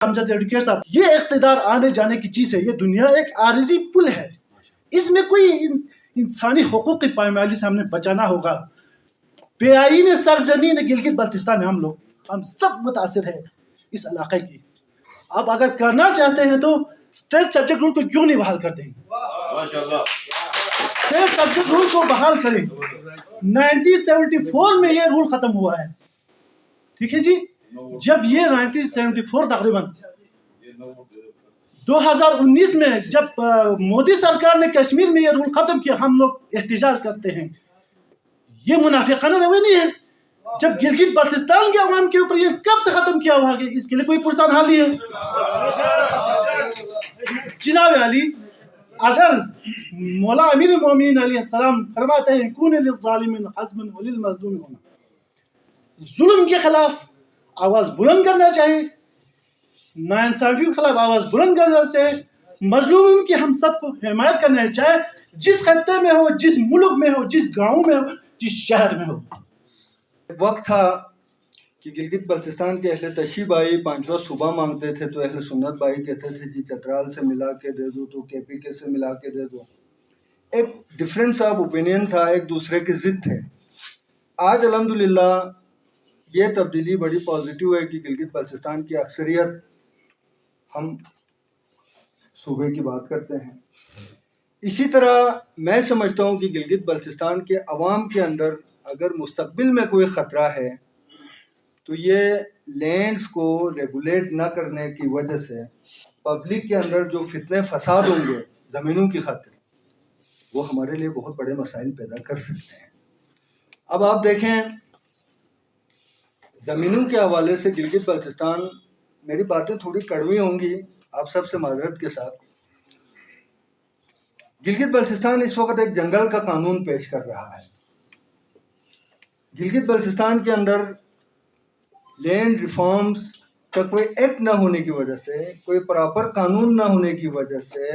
امجد advocate صاحب، یہ اقتدار آنے جانے کی چیز ہے، یہ دنیا ایک عارضی پل ہے، اس میں کوئی انسانی حقوق کی پائمالی سے ہم نے بچانا ہوگا۔ بے آئین سرزمین گلگت بلتستان ہم سب متاثر ہیں اس علاقے کی۔ اب اگر کرنا چاہتے ہیں تو اسٹیٹ سبجیکٹ رول کو کیوں نہیں بحال کرتے ہیں؟ اسٹیٹ سبجیکٹ رول کو بحال کریں۔ 1974 میں یہ رول ختم ہوا ہے، ٹھیک ہے جی؟ جب یہ 1974 تقریباً 2019 میں جب مودی سرکار نے کشمیر میں یہ رول ختم کیا، ہم لوگ احتجاج کرتے ہیں۔ یہ منافقانہ رویہ نہیں ہے؟ جب گلگت بلتستان کے عوام کے اوپر یہ کب سے ختم کیا ہوا ہے؟ اس کے لیے کوئی پرسان حال نہیں ہے۔ جناب علی، اگر مولا امیر المومنین علیہ السلام فرماتے ہیں کون للظالمین حزما وللمظلوم ہونا، ظلم کے خلاف آواز بلند کرنا چاہیے، ناانصافی کے خلاف آواز بلند کرنا چاہیے، مظلوموں کی ہم سب کو حمایت کرنا چاہیے، جس خطے میں ہو، جس ملک میں ہو، جس گاؤں میں ہو، جس شہر میں ہو۔ وقت تھا کہ گلگت بلتستان کے اہل تشیع بھائی پانچواں صوبہ مانگتے تھے تو اہل سنت بھائی کہتے تھے جی چترال سے ملا کے دے دو تو KPK سے ملا کے دے دو۔ ایک ڈفرینس آف اوپینین تھا، ایک دوسرے کے ضد تھے۔ آج الحمدللہ یہ تبدیلی بڑی پازیٹیو ہے کہ گلگت بلتستان کی اکثریت ہم صوبے کی بات کرتے ہیں۔ اسی طرح میں سمجھتا ہوں کہ گلگت بلتستان کے عوام کے اندر اگر مستقبل میں کوئی خطرہ ہے تو یہ لینڈز کو ریگولیٹ نہ کرنے کی وجہ سے پبلک کے اندر جو فتنے فساد ہوں گے زمینوں کی خاطر، وہ ہمارے لیے بہت بڑے مسائل پیدا کر سکتے ہیں۔ اب آپ دیکھیں زمینوں کے حوالے سے گلگت بلتستان، میری باتیں تھوڑی کڑوی ہوں گی آپ سب سے معذرت کے ساتھ، گلگت بلتستان اس وقت ایک جنگل کا قانون پیش کر رہا ہے۔ گلگت بلتستان کے اندر لینڈ ریفارمز کا کوئی ایکٹ نہ ہونے کی وجہ سے، کوئی پراپر قانون نہ ہونے کی وجہ سے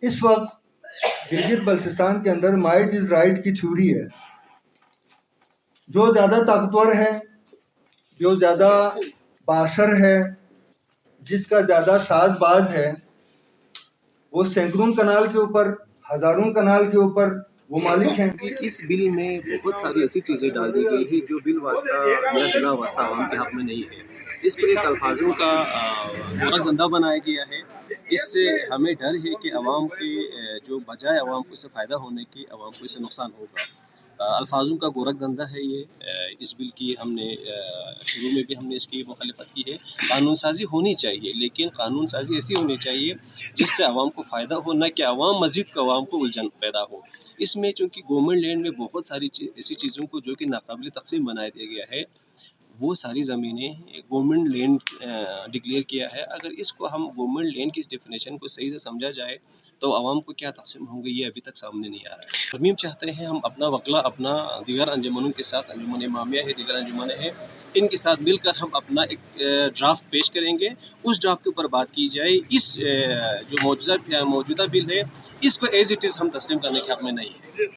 اس وقت گلگت بلتستان کے اندر مائٹ از رائٹ کی تھیوری ہے۔ جو زیادہ طاقتور ہے، جو زیادہ بااثر ہے، جس کا زیادہ ساز باز ہے، وہ سینکڑوں کنال کے اوپر، ہزاروں کنال کے اوپر وہ مالک ہیں۔ اس بل میں بہت ساری ایسی چیزیں ڈال دی گئی ہیں جو بل واسطہ یا بلا واسطہ عوام کے حق میں نہیں ہے۔ اس کو ایک الفاظوں کا گورکھ دھندا بنایا گیا ہے۔ اس سے ہمیں ڈر ہے کہ عوام کے جو بجائے عوام کو اس سے فائدہ ہونے کی، عوام کو اس سے نقصان ہوگا۔ الفاظوں کا گورکھ دھندا ہے یہ۔ اس بل کی ہم نے شروع میں بھی ہم نے اس کی مخالفت کی ہے۔ قانون سازی ہونی چاہیے، لیکن قانون سازی ایسی ہونی چاہیے جس سے عوام کو فائدہ ہو، نہ کہ مزید کو عوام کو الجھن پیدا ہو۔ اس میں چونکہ گورنمنٹ لینڈ میں بہت ساری ایسی چیزوں کو جو کہ ناقابل تقسیم بنا دیا گیا ہے، وہ ساری زمینیں گورنمنٹ لینڈ ڈکلیئر کیا ہے۔ اگر اس کو ہم گورنمنٹ لینڈ کی اس ڈیفینیشن کو صحیح سے سمجھا جائے تو عوام کو کیا تقسیم ہوں گے، یہ ابھی تک سامنے نہیں آ رہا ہے۔ ترمیم چاہتے ہیں ہم اپنا وکلا، اپنا دیگر انجمنوں کے ساتھ، انجمن امامیہ ہے، دیگر انجمنیں ہیں، ان کے ساتھ مل کر ہم اپنا ایک ڈرافٹ پیش کریں گے۔ اس ڈرافٹ کے اوپر بات کی جائے۔ اس جو موجودہ بل ہے، اس کو ایز اٹ از ہم تسلیم کرنے کے حق میں نہیں ہے۔